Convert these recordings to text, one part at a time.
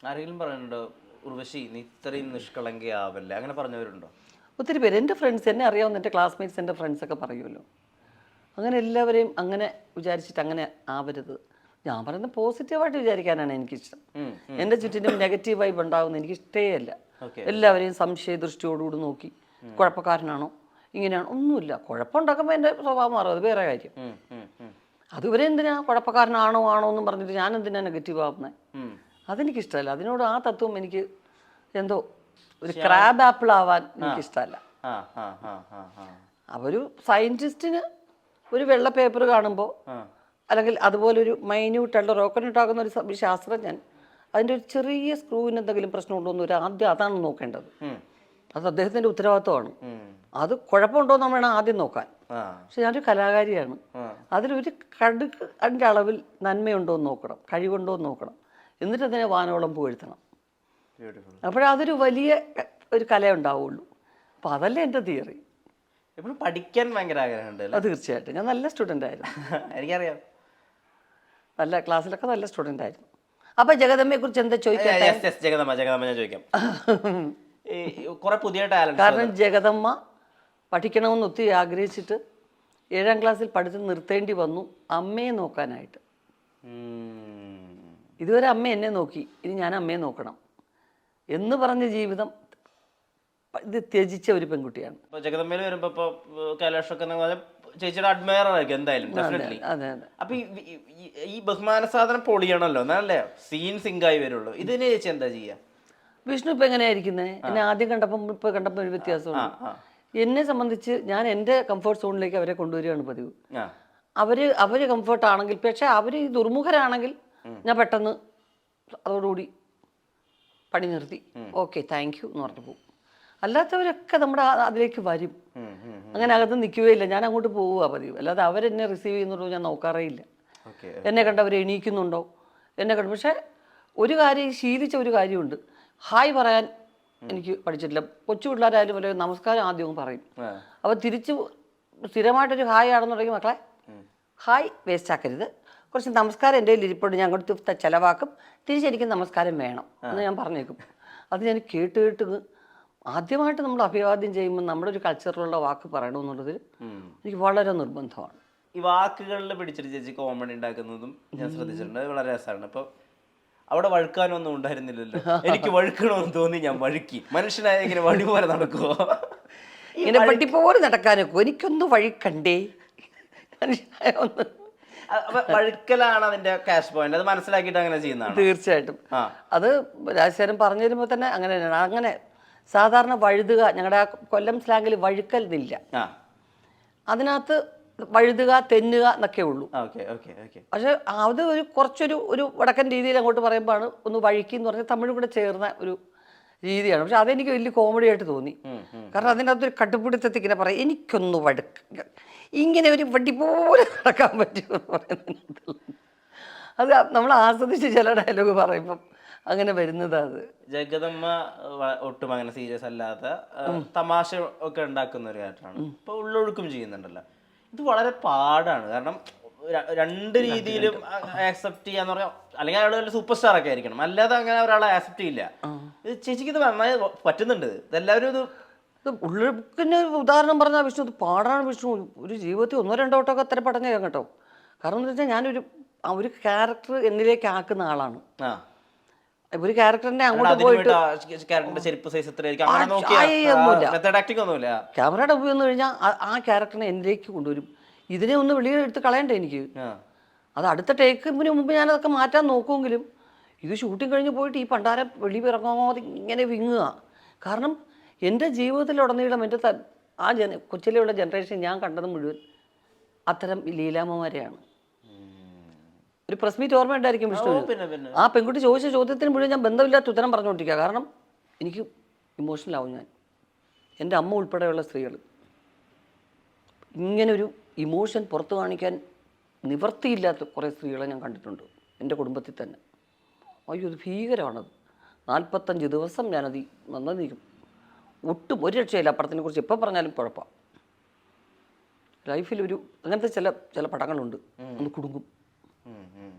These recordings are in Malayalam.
ആരെങ്കിലും പറയുന്നുണ്ടോ ഉർവശി നീ ഇത്രയും നിഷ്കളങ്കയാവല്ലേ, അങ്ങനെ പറഞ്ഞവരുണ്ടോ? ഒത്തിരി പേര് എൻ്റെ ഫ്രണ്ട്സ്, എന്നെ അറിയാവുന്ന എൻ്റെ ക്ലാസ്മേറ്റ്സ്, എൻ്റെ ഫ്രണ്ട്സൊക്കെ പറയുമല്ലോ. അങ്ങനെ എല്ലാവരെയും അങ്ങനെ വിചാരിച്ചിട്ട് അങ്ങനെ ആവരുത്. ഞാൻ പറയുന്നത് പോസിറ്റീവായിട്ട് വിചാരിക്കാനാണ് എനിക്കിഷ്ടം. എൻ്റെ ചുറ്റിനും നെഗറ്റീവ് വൈബ് ഉണ്ടാകുന്ന എനിക്കിഷ്ടേ അല്ല. എല്ലാവരെയും സംശയ ദൃഷ്ടിയോടുകൂടി നോക്കി കുഴപ്പക്കാരനാണോ ഇങ്ങനെയാണോ ഒന്നുമില്ല. കുഴപ്പമുണ്ടാക്കുമ്പോൾ എൻ്റെ സ്വഭാവം മാറും, അത് വേറെ കാര്യം. അതുവരെ എന്തിനാ കുഴപ്പക്കാരനാണോ ആണോ എന്നും പറഞ്ഞിട്ട് ഞാൻ എന്തിനാ നെഗറ്റീവ് ആവുന്നത്? അതെനിക്കിഷ്ടമല്ല. അതിനോട് ആ തത്വം എനിക്ക് എന്തോ ഒരു ക്രാബ് ആപ്പിൾ ആവാൻ എനിക്കിഷ്ടമല്ല. ഒരു സയൻറ്റിസ്റ്റിന് ഒരു വെള്ള പേപ്പർ കാണുമ്പോൾ, അല്ലെങ്കിൽ അതുപോലൊരു മൈന്യൂട്ടുള്ള റോക്കറ്റുണ്ടാക്കുന്ന ഒരു ശാസ്ത്രജ്ഞൻ അതിൻ്റെ ഒരു ചെറിയ സ്ക്രൂവിന് എന്തെങ്കിലും പ്രശ്നമുണ്ടോ എന്ന് ആദ്യം അതാണ് നോക്കേണ്ടത്. അത് അദ്ദേഹത്തിൻ്റെ ഉത്തരവാദിത്വമാണ്. അത് കുഴപ്പമുണ്ടോ എന്ന് വേണം ആദ്യം നോക്കാൻ. പക്ഷെ ഞാനൊരു കലാകാരിയാണ്. അതിലൊരു കടുക് അതിൻ്റെ അളവിൽ നന്മയുണ്ടോ എന്ന് നോക്കണം, കഴിവുണ്ടോ എന്ന് നോക്കണം, എന്നിട്ട് അതിനെ വാനോളം പുകഴ്ത്തണം. അപ്പോഴതൊരു വലിയ ഒരു കല ഉണ്ടാവുള്ളൂ. അപ്പോൾ അതല്ലേ എൻ്റെ തിയറി. എപ്പോഴും പഠിക്കാൻ ഭയങ്കര ആഗ്രഹമുണ്ട്. അത് തീർച്ചയായിട്ടും. ഞാൻ നല്ല സ്റ്റുഡൻ്റ് ആയിരുന്നു. എനിക്കറിയാം, നല്ല ക്ലാസ്സിലൊക്കെ നല്ല സ്റ്റുഡൻ്റ് ആയിരുന്നു. അപ്പോൾ ജഗദമ്മയെ കുറിച്ച് എന്താ ചോദിക്കാം? ജഗദമ്മ ഞാൻ ചോദിക്കാം. കുറെ പുതിയ ടാലന്റ്. കാരണം ജഗദമ്മ പഠിക്കണമെന്ന് ഒത്തിരി ആഗ്രഹിച്ചിട്ട് 7ാം ക്ലാസ്സിൽ പഠിച്ച് നിർത്തേണ്ടി വന്നു അമ്മയെ നോക്കാനായിട്ട്. ഇതുവരെ അമ്മ എന്നെ നോക്കി, ഇനി ഞാൻ അമ്മയെ നോക്കണം എന്ന് പറഞ്ഞ ജീവിതം ഇത് ത്യജിച്ച ഒരു പെൺകുട്ടിയാണ്. ജഗദമ്മയിൽ വരുമ്പോ ഇപ്പൊ കൈലാഷൊക്കെ ചേച്ചിയുടെ അഡ്മയർ ആയിരിക്കും എന്തായാലും. അതെ. അപ്പൊ ഈ ബഹുമാന സാധനം പൊളിയണല്ലോ, എന്നാലല്ലേ സീൻ സിങ്കായി വരുള്ളൂ. ഇതിന് ചേച്ചി എന്താ ചെയ്യാ? വിഷ്ണു ഇപ്പൊ എങ്ങനെയായിരിക്കുന്നത്? എന്നെ ആദ്യം കണ്ടപ്പോൾ ഇപ്പൊ കണ്ടപ്പോൾ ഒരു വ്യത്യാസമുണ്ട്. എന്നെ സംബന്ധിച്ച് ഞാൻ എൻ്റെ കംഫർട്ട് സോണിലേക്ക് അവരെ കൊണ്ടുവരികയാണ് പതിവ്. അവര് കംഫർട്ട് ആണെങ്കിൽ, പക്ഷെ അവര് ഈ ദുർമുഖരാണെങ്കിൽ ഞാൻ പെട്ടെന്ന് അതോടുകൂടി പണി നിർത്തി ഓക്കെ താങ്ക് യു എന്ന് പറഞ്ഞു പോകും. അല്ലാത്തവരൊക്കെ നമ്മുടെ അതിലേക്ക് വരും, അങ്ങനെ അകത്ത് നിൽക്കുകയില്ല. ഞാൻ അങ്ങോട്ട് പോവുക പതിവ്. അല്ലാതെ അവരെന്നെ റിസീവ് ചെയ്യുന്നുണ്ടോ ഞാൻ നോക്കാറേ ഇല്ല. എന്നെ കണ്ടവർ എണീക്കുന്നുണ്ടോ, എന്നെ കണ്ട്. പക്ഷെ ഒരു കാര്യം ശീലിച്ച ഒരു കാര്യമുണ്ട്, ഹായ് പറയാൻ എനിക്ക് പഠിച്ചിട്ടില്ല. കൊച്ചു പിള്ളേരായാലും വല്ല നമസ്കാരം ആദ്യവും പറയും. അപ്പോൾ തിരിച്ച് സ്ഥിരമായിട്ടൊരു ഹായ് ആണെന്നുണ്ടെങ്കിൽ മക്കളെ ഹായ് വേസ്റ്റ് ആക്കരുത്, കുറച്ച് നമസ്കാരം എൻ്റെ കയ്യിൽ ഇരിപ്പുണ്ട്, ഞാൻ അങ്ങോട്ട് ചിലവാക്കും, തിരിച്ചെനിക്ക് നമസ്കാരം വേണം എന്ന് ഞാൻ പറഞ്ഞേക്കും. അത് ഞാൻ കേട്ട് ആദ്യമായിട്ട് നമ്മൾ അഭിവാദ്യം ചെയ്യുമ്പോൾ നമ്മുടെ ഒരു കൾച്ചറിലുള്ള വാക്ക് പറയണമെന്നുള്ളത് എനിക്ക് വളരെ നിർബന്ധമാണ്. ഈ വാക്കുകളിൽ പിടിച്ചിട്ട് ചേച്ചി കോമഡി ഉണ്ടാക്കുന്നതും ഞാൻ ശ്രദ്ധിച്ചിട്ടുണ്ട്, വളരെ രസമാണ്. അപ്പോൾ അവിടെ വഴുക്കാനൊന്നും ഉണ്ടായിരുന്നില്ലല്ലോ. എനിക്ക് വഴുക്കണമെന്ന് തോന്നി, ഞാൻ വഴുക്കി. മനുഷ്യനായ ഇങ്ങനെ വഴി പോലെ നടക്കുമോ? ഇങ്ങനെ പട്ടി പോലെ നടക്കാനൊക്കെ എനിക്കൊന്ന് വഴിക്കണ്ടേ? മനുഷ്യനായ ഒന്ന് വഴുക്കലാണ് അതിന്റെ ക്യാഷ് പോയിന്റ്. അത് മനസ്സിലാക്കിയിട്ട് അങ്ങനെ ചെയ്യുന്നതാണ്. തീർച്ചയായിട്ടും. അത് രാജശേഖരൻ പറഞ്ഞു തരുമ്പോൾ തന്നെ അങ്ങനെ തന്നെയാണ്. അങ്ങനെ സാധാരണ വഴുതുക, ഞങ്ങളുടെ കൊല്ലം സ്ലാങ്ങിൽ വഴുക്കൽ എന്നില്ല. അതിനകത്ത് വഴുതുക തെന്നുക എന്നൊക്കെ ഉള്ളൂ. പക്ഷെ അത് ഒരു കുറച്ചൊരു വടക്കൻ രീതിയിൽ അങ്ങോട്ട് പറയുമ്പോഴാണ് ഒന്ന് വഴുക്കി എന്ന് പറഞ്ഞാൽ തമിഴും കൂടെ ചേർന്ന ഒരു രീതിയാണ്. പക്ഷെ അതെനിക്ക് വലിയ കോമഡി ആയിട്ട് തോന്നി. കാരണം അതിനകത്തൊരു കട്ടുപിടുത്തത്തിൽ ഇങ്ങനെ പറയാം എനിക്കൊന്ന് വഴുക്ക, ഇങ്ങനെ ഒരു വടി പോലെ നടക്കാൻ പറ്റുമെന്ന് പറയുന്നത്. അത് നമ്മൾ ആസ്വദിച്ച് ചില ഡയലോഗ് പറയുമ്പം അങ്ങനെ വരുന്നത്. അത് ജഗദമ്മ ഒട്ടും അങ്ങനെ സീരിയസ് അല്ലാത്ത തമാശ ഒക്കെ ഉണ്ടാക്കുന്ന ഒരു ക്യാരക്ടറാണ്. ഇപ്പൊ ഉള്ളൊഴുക്കും ചെയ്യുന്നുണ്ടല്ലോ. ഇത് വളരെ പാടാണ്. കാരണം രണ്ട് രീതിയിലും ആക്സെപ്റ്റ് ചെയ്യാന്ന് പറയാം. അല്ലെങ്കിൽ അയാൾ സൂപ്പർ സ്റ്റാർ ഒക്കെ ആയിരിക്കണം, അല്ലാതെ അങ്ങനെ ഒരാളെ ആക്സെപ്റ്റ് ചെയ്യില്ല. ഇത് ചേച്ചിക്ക് ഇത് നന്നായി പറ്റുന്നുണ്ട്. ഇതെല്ലാവരും ഇത് ഉള്ളൊഴുക്കിന് ഉദാഹരണം പറഞ്ഞാൽ വിഷ്ണു ഇത് പാടാണ്. വിഷ്ണു ഒരു ജീവിതത്തിൽ 1-2 വട്ടമൊക്കെ അത്ര പഠനം ചെയ്യാം കേട്ടോ. കാരണം എന്ന് വെച്ചാൽ ഞാനൊരു ഒരു ക്യാരക്ടർ എന്നിലേക്ക് ആക്കുന്ന ആളാണ്. ഒരു ക്യാരക്ടറിനെ അങ്ങോട്ട് പോയിട്ട് ക്യാമറയുടെ ഉപയോഗം വന്നു കഴിഞ്ഞാൽ ആ ക്യാരക്ടറിനെ എന്നിലേക്ക് കൊണ്ടുവരും. ഇതിനെ ഒന്ന് വെളിയിലെടുത്ത് കളയണ്ടേ എനിക്ക്? അത് അടുത്ത ടേക്കിന് മുമ്പ് ഞാനതൊക്കെ മാറ്റാൻ നോക്കുമെങ്കിലും ഇത് ഷൂട്ടിങ് കഴിഞ്ഞ് പോയിട്ട് ഈ പണ്ടാരം വെളി ഇറങ്ങാതെ ഇങ്ങനെ വിങ്ങുക. കാരണം എൻ്റെ ജീവിതത്തിലുടനീളം എൻ്റെ കൊച്ചിലെയുള്ള ജനറേഷൻ ഞാൻ കണ്ടത് മുഴുവൻ അത്തരം ലീലാമ്മമാരെയാണ്. ഒരു പ്രസ് മീറ്റ് ഓർമ്മ ഉണ്ടായിരിക്കും വിഷ്ണു. ആ പെൺകുട്ടി ചോദിച്ച ചോദ്യത്തിന് മുഴുവൻ ഞാൻ ബന്ധമില്ലാത്ത ഉത്തരം പറഞ്ഞുകൊണ്ടിരിക്കുക. കാരണം എനിക്ക് ഇമോഷണലാവും ഞാൻ. എൻ്റെ അമ്മ ഉൾപ്പെടെയുള്ള സ്ത്രീകൾ ഇങ്ങനൊരു ഇമോഷൻ പുറത്തു കാണിക്കാൻ നിവർത്തിയില്ലാത്ത കുറേ സ്ത്രീകളെ ഞാൻ കണ്ടിട്ടുണ്ട് എൻ്റെ കുടുംബത്തിൽ തന്നെ. അയ്യോ ഇത് ഭീകരമാണത്. 45 ദിവസം ഞാനത് നന്നിരിക്കും. ഒട്ടും ഒരു രക്ഷയില്ല. പടത്തിനെ കുറിച്ച് എപ്പോൾ പറഞ്ഞാലും കുഴപ്പമാണ്. ലൈഫിലൊരു അങ്ങനത്തെ ചില പടങ്ങളുണ്ട്, ഒന്ന് കുടുങ്ങും.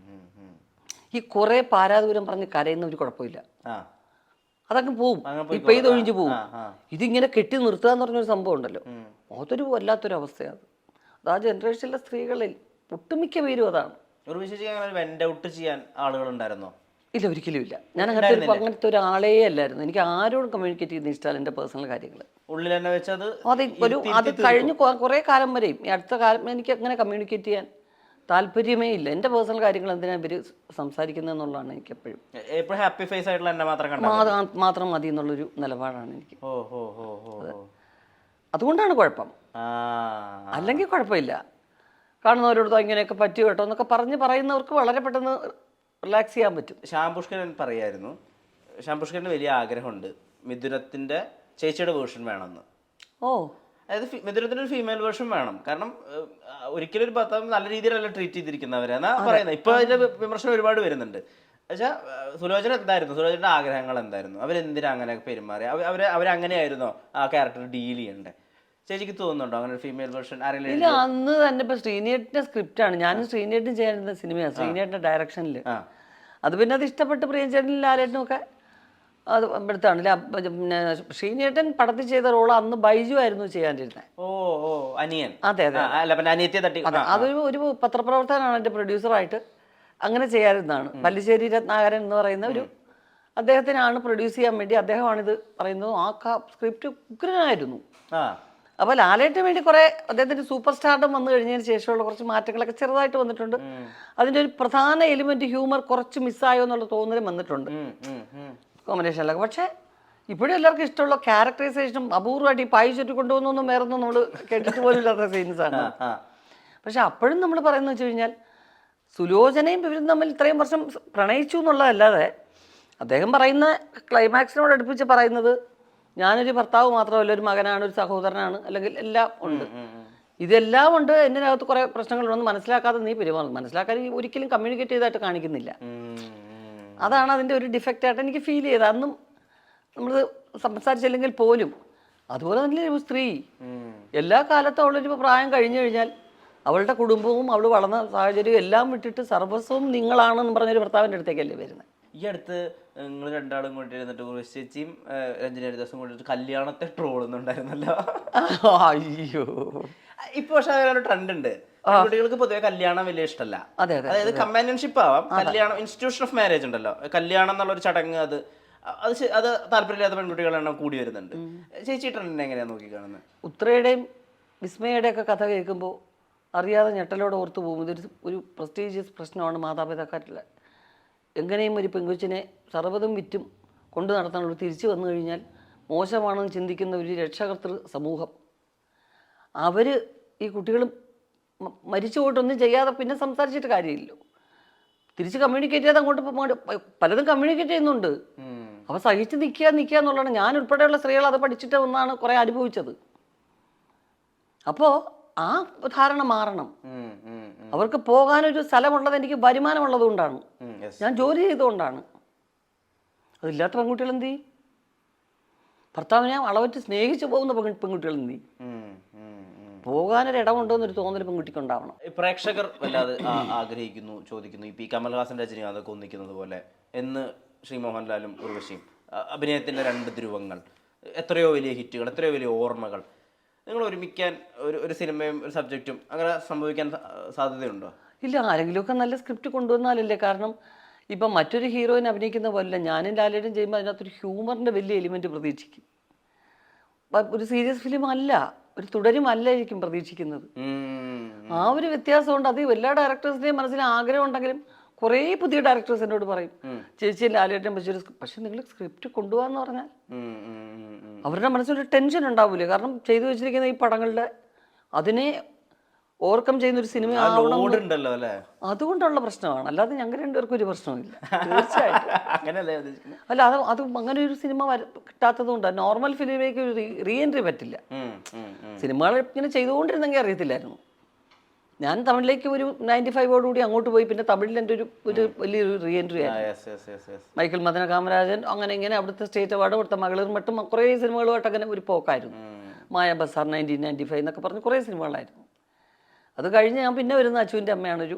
ഈ കുറേ പാരാദൂരം പറഞ്ഞ് കരയുന്ന ഒരു കുഴപ്പമില്ല, ആ അതങ്ങ് പോവും, ഈ പെയ്ത് ഒഴിഞ്ഞു പോവും. ഇതിങ്ങനെ കെട്ടി നിർത്തുക എന്ന് പറഞ്ഞൊരു സംഭവം ഉണ്ടല്ലോ, അതൊരു വല്ലാത്തൊരു അവസ്ഥയാണ്. അത് ആ ജനറേഷനിലെ സ്ത്രീകളിൽ ഒട്ടുമിക്ക പേരും അതാണ്. ഒരു വിശേഷിച്ച് അങ്ങനെ വെന്റ് ഔട്ട് ചെയ്യാൻ ആളുകൾ ഉണ്ടായിരുന്നോ? ഇല്ല, ഒരിക്കലും ഇല്ല. ഞാൻ അങ്ങനത്തെ ഒരാളേ അല്ലായിരുന്നു. എനിക്ക് ആരോടും കമ്മ്യൂണിക്കേറ്റ് ചെയ്യുന്ന ഇഷ്ടമല്ല എൻ്റെ പേഴ്സണൽ കാര്യങ്ങൾ. ഉള്ളിൽ തന്നെ വെച്ചത് അത് കഴിഞ്ഞ് കുറേ കാലം വരെയും ഈ അടുത്ത കാലം എനിക്ക് അങ്ങനെ കമ്മ്യൂണിക്കേറ്റ് ചെയ്യാൻ താല്പര്യമേ ഇല്ല. എൻ്റെ പേഴ്സണൽ കാര്യങ്ങൾ എന്തിനാ ഇവർ സംസാരിക്കുന്നത് എന്നുള്ളതാണ് എനിക്ക് എപ്പോഴും. എപ്പോഴും ഹാപ്പി ഫേസ് ആയിട്ടുള്ള എന്നെ മാത്രം മതി എന്നുള്ളൊരു നിലപാടാണ് എനിക്ക്. ഓ അതുകൊണ്ടാണ് കുഴപ്പം, അല്ലെങ്കിൽ കുഴപ്പമില്ല. കാണുന്നവരോട് ഇങ്ങനെയൊക്കെ പറ്റി കേട്ടോ എന്നൊക്കെ പറയുന്നവർക്ക് വളരെ പെട്ടെന്ന് റിലാക്സ് ചെയ്യാൻ പറ്റും. ശ്യാം പുഷ്കരൻ പറയായിരുന്നു, ശ്യാം പുഷ്കരന് വലിയ ആഗ്രഹമുണ്ട് മിഥുനത്തിന്റെ ചേച്ചിയുടെ വേർഷൻ വേണമെന്ന്. ഓ, അതായത് മിഥുനത്തിന്റെ ഒരു ഫീമെയിൽ വേർഷൻ വേണം. കാരണം ഒരിക്കലും ഒരു ഭർത്താവ് നല്ല രീതിയിലല്ല ട്രീറ്റ് ചെയ്തിരിക്കുന്നവരെന്നാ പറയുന്നത്. ഇപ്പൊ അതിന്റെ വിമർശനം ഒരുപാട് വരുന്നുണ്ട്. പക്ഷേ സുലോചന എന്തായിരുന്നു, സുലോചനയുടെ ആഗ്രഹങ്ങൾ എന്തായിരുന്നു, അവരെന്തിനാ അങ്ങനെ പെരുമാറി, അവരങ്ങനെയായിരുന്നോ ആ ക്യാരക്ടർ ഡീൽ ചെയ്യണ്ടേ? ചേച്ചിക്ക് തോന്നുന്നുണ്ടോ അങ്ങനെ ഒരു ഫീമെയിൽ വേർഷൻ ആരെങ്കിലും? ഇല്ല, അന്ന് തന്നെ ഇപ്പൊ ശ്രീനേട്ടിന്റെ സ്ക്രിപ്റ്റാണ്, ഞാനും ശ്രീനേട്ടും ചെയ്യാനിരുന്ന സിനിമയാണ്, ശ്രീനേട്ടിന്റെ ഡയറക്ഷനിൽ. അത് പിന്നെ അത് ഇഷ്ടപ്പെട്ട് പ്രിയചേട്ടനും ലാലേട്ടനും ഒക്കെ അത് എടുത്താണ്. പിന്നെ ശ്രീനേട്ടൻ പടത്തിൽ ചെയ്ത റോള് അന്ന് ബൈജു ആയിരുന്നു ചെയ്യാനിരുന്നത്. അനിയൻ. അതെ അതെ, അതൊരു പത്രപ്രവർത്തകനാണ് എൻ്റെ പ്രൊഡ്യൂസറായിട്ട് അങ്ങനെ ചെയ്യാനിരുന്നതാണ്. പല്ലിശ്ശേരി രത്നാകരൻ എന്ന് പറയുന്ന ഒരു അദ്ദേഹത്തിനാണ് പ്രൊഡ്യൂസ് ചെയ്യാൻ വേണ്ടി അദ്ദേഹമാണിത് പറയുന്നത്. ആ സ്ക്രിപ്റ്റ് ഉഗ്രനായിരുന്നു. അപ്പോൾ ലാലേട്ടിന് വേണ്ടി കുറേ അദ്ദേഹത്തിൻ്റെ സൂപ്പർ സ്റ്റാർഡം വന്നു കഴിഞ്ഞതിന് ശേഷമുള്ള കുറച്ച് മാറ്റങ്ങളൊക്കെ ചെറുതായിട്ട് വന്നിട്ടുണ്ട്. അതിൻ്റെ ഒരു പ്രധാന എലിമെന്റ് ഹ്യൂമർ കുറച്ച് മിസ്സായോ എന്നുള്ള തോന്നലും വന്നിട്ടുണ്ട് കോമ്പിനേഷനിലൊക്കെ. പക്ഷേ ഇപ്പോഴും എല്ലാവർക്കും ഇഷ്ടമുള്ള ക്യാരക്ടറൈസേഷനും അപൂർവമായിട്ട് ഈ പായി ചുറ്റി കൊണ്ടുപോകുന്നൊന്നും വേറൊന്നും നമ്മൾ കേട്ടിട്ട് പോലും ഇല്ലാത്ത സീൻസാണ്. പക്ഷെ അപ്പോഴും നമ്മൾ പറയുന്നത് വെച്ച് കഴിഞ്ഞാൽ സുലോചനയും ഇവരും തമ്മിൽ ഇത്രയും വർഷം പ്രണയിച്ചു എന്നുള്ളതല്ലാതെ അദ്ദേഹം പറയുന്ന ക്ലൈമാക്സിനോട് അടുപ്പിച്ച് പറയുന്നത് ഞാനൊരു ഭർത്താവ് മാത്രമല്ല, ഒരു മകനാണ്, ഒരു സഹോദരനാണ്, അല്ലെങ്കിൽ എല്ലാം ഉണ്ട്. ഇതെല്ലാം ഉണ്ട്, എൻ്റെ അകത്ത് കുറേ പ്രശ്നങ്ങളുണ്ടെന്ന് മനസ്സിലാക്കാതെ നീ പെരുമാറുന്നു. മനസ്സിലാക്കാൻ ഒരിക്കലും കമ്മ്യൂണിക്കേറ്റ് ചെയ്തായിട്ട് കാണിക്കുന്നില്ല. അതാണ് അതിൻ്റെ ഒരു ഡിഫക്റ്റായിട്ട് എനിക്ക് ഫീൽ ചെയ്തത്. അന്നും നമ്മൾ സംസാരിച്ചില്ലെങ്കിൽ പോലും അതുപോലെ തന്നെ ഒരു സ്ത്രീ എല്ലാ കാലത്തും അവളൊരു പ്രായം കഴിഞ്ഞു കഴിഞ്ഞാൽ അവളുടെ കുടുംബവും അവൾ വളർന്ന സാഹചര്യവും എല്ലാം വിട്ടിട്ട് സർവസ്വവും നിങ്ങളാണെന്ന് പറഞ്ഞൊരു ഭർത്താവിൻ്റെ അടുത്തേക്കല്ലേ വരുന്നത്. ഈ അടുത്ത് നിങ്ങൾ രണ്ടാളും കൊണ്ടിരുന്നിട്ട് ചേച്ചിയും രഞ്ജന ഹരിദാസും കൊണ്ടിട്ട് കല്യാണത്തെ ട്രോളുന്നുണ്ടായിരുന്നല്ലോ. അയ്യോ, ഇപ്പൊ പക്ഷെ ഒരു ട്രെൻഡ് ഉണ്ട്, കുട്ടികൾക്ക് പൊതുവെ കല്യാണം വലിയ ഇഷ്ടമല്ല. അതായത് കമ്പാനിയൻഷിപ്പ് ആവാം, കല്യാണം ഇൻസ്റ്റിറ്റ്യൂഷൻ ഓഫ് മാരേജ് ഉണ്ടല്ലോ, കല്യാണം എന്നുള്ളൊരു ചടങ്ങ്, അത് താല്പര്യമില്ലാത്ത പെൺകുട്ടികളെണ്ണം കൂടി വരുന്നുണ്ട്. ചേച്ചി ട്രെൻഡിനെ എങ്ങനെയാ നോക്കി കാണുന്നത്? ഉത്രയുടെയും വിസ്മയുടെയും ഒക്കെ കഥ കേൾക്കുമ്പോൾ അറിയാതെ ഞെട്ടലോടെ ഓർത്തു പോകും. ഇതൊരു ഒരു പ്രസ്റ്റീജിയസ് പ്രശ്നമാണ് മാതാപിതാക്കളുടെ. എങ്ങനെയും ഒരു പെൺകൊച്ചിനെ സർവ്വതും വിറ്റും കൊണ്ടു നടത്താനുള്ള തിരിച്ചു വന്നു കഴിഞ്ഞാൽ മോശമാണെന്ന് ചിന്തിക്കുന്ന ഒരു രക്ഷകർത്തൃ സമൂഹം, അവർ ഈ കുട്ടികൾ മരിച്ചു പോയിട്ടൊന്നും ചെയ്യാതെ പിന്നെ സംസാരിച്ചിട്ട് കാര്യമില്ലല്ലോ. തിരിച്ച് കമ്മ്യൂണിക്കേറ്റ് ചെയ്ത് അങ്ങോട്ട് പലതും കമ്മ്യൂണിക്കേറ്റ് ചെയ്യുന്നുണ്ട്. അപ്പോൾ സഹിച്ച് നിൽക്കുക എന്നുള്ളതാണ്. ഞാൻ ഉൾപ്പെടെയുള്ള സ്ത്രീകൾ അത് പഠിച്ചിട്ട് ഒന്നാണ് കുറേ അനുഭവിച്ചത്. അപ്പോൾ ആ ധാരണ മാറണം. അവർക്ക് പോകാനൊരു സ്ഥലമുള്ളത് എനിക്ക് വരുമാനമുള്ളത് കൊണ്ടാണ്, ഞാൻ ജോലി ചെയ്തുകൊണ്ടാണ്. അതില്ലാത്ത പെൺകുട്ടികൾ എന്ത് ചെയ്യും? ഭർത്താവിനെ അളവറ്റ് സ്നേഹിച്ചു പോകുന്ന പെൺകുട്ടികൾ എന്ത് ചെയ്യും? പോകാനൊരിടമുണ്ടോ എന്നൊരു തോന്നൽ പെൺകുട്ടിക്ക് ഉണ്ടാവണം. പ്രേക്ഷകർ വല്ലാതെ ആഗ്രഹിക്കുന്നു, ചോദിക്കുന്നു, ഇപ്പം ഈ കമൽഹാസൻ രജനീകാന്തൊക്കെ ഒന്നിക്കുന്നത് പോലെ എന്ന് ശ്രീ മോഹൻലാലും ഉർവശിയും അഭിനയത്തിൻ്റെ രണ്ട് ധ്രുവങ്ങൾ, എത്രയോ വലിയ ഹിറ്റുകൾ, എത്രയോ വലിയ ഓർമ്മകൾ, നിങ്ങൾ ഒരുമിക്കാൻ ഒരു സിനിമയും ഒരു സബ്ജക്റ്റും അങ്ങനെ സംഭവിക്കാൻ സാധ്യതയുണ്ടോ? ഇല്ല, ആരെങ്കിലുമൊക്കെ നല്ല സ്ക്രിപ്റ്റ് കൊണ്ടുവന്നാലല്ലേ. കാരണം ഇപ്പം മറ്റൊരു ഹീറോയിൻ അഭിനയിക്കുന്ന പോലല്ല, ഞാനും ലാലേട്ടും ചെയ്യുമ്പോൾ അതിനകത്തൊരു ഹ്യൂമറിൻ്റെ വലിയ എലിമെൻറ്റ് പ്രതീക്ഷിക്കും. ഒരു സീരിയസ് ഫിലിം അല്ല, ഒരു തുടരുമല്ലായിരിക്കും പ്രതീക്ഷിക്കുന്നത്. ആ ഒരു വ്യത്യാസം കൊണ്ട് അത് എല്ലാ ഡയറക്ടേഴ്സിൻ്റെയും മനസ്സിൽ ആഗ്രഹം ഉണ്ടെങ്കിലും കുറേ പുതിയ ഡയറക്ടേഴ്സ് എന്നോട് പറയും, ചേച്ചി ലാലേട്ടൻ പക്ഷേ നിങ്ങൾ സ്ക്രിപ്റ്റ് കൊണ്ടുപോകാന്ന് പറഞ്ഞാൽ അവരുടെ മനസ്സിലൊരു ടെൻഷൻ ഉണ്ടാവില്ലേ. കാരണം ചെയ്തു വെച്ചിരിക്കുന്ന ഈ പടങ്ങളുടെ അതിനെ ഓവർകം ചെയ്യുന്ന ഒരു സിനിമ ഉണ്ടല്ലോ അല്ലേ, അതുകൊണ്ടുള്ള പ്രശ്നമാണ്. അല്ലാതെ ഞങ്ങൾ രണ്ടുപേർക്കും ഒരു പ്രശ്നമില്ല, തീർച്ചയായിട്ടും. അല്ല, അത് അങ്ങനെ ഒരു സിനിമ കിട്ടാത്തത് കൊണ്ടാണ്. നോർമൽ ഫിലിമിലേക്ക് ഒരു റീ എൻട്രി പറ്റില്ല. സിനിമകൾ ഇങ്ങനെ ചെയ്തുകൊണ്ടിരുന്നെങ്കിൽ അറിയത്തില്ലായിരുന്നു. ഞാൻ തമിഴിലേക്ക് ഒരു 95ഓടുകൂടി അങ്ങോട്ട് പോയി. പിന്നെ തമിഴിൽ എൻ്റെ ഒരു വലിയൊരു റീ എൻട്രി ആയിരുന്നു. മൈക്കിൾ മദന കാമരാജൻ, അങ്ങനെ ഇങ്ങനെ അവിടുത്തെ സ്റ്റേറ്റ് അവാർഡ്, അവിടുത്തെ മകളിർ മറ്റും കുറേ സിനിമകളുമായിട്ട് അങ്ങനെ ഒരു പോക്കായിരുന്നു. മായ ബസാർ 1995 എന്നൊക്കെ പറഞ്ഞ് കുറേ സിനിമകളായിരുന്നു. അത് കഴിഞ്ഞ് ഞാൻ പിന്നെ വരുന്ന അച്ചുവിൻ്റെ അമ്മയാണൊരു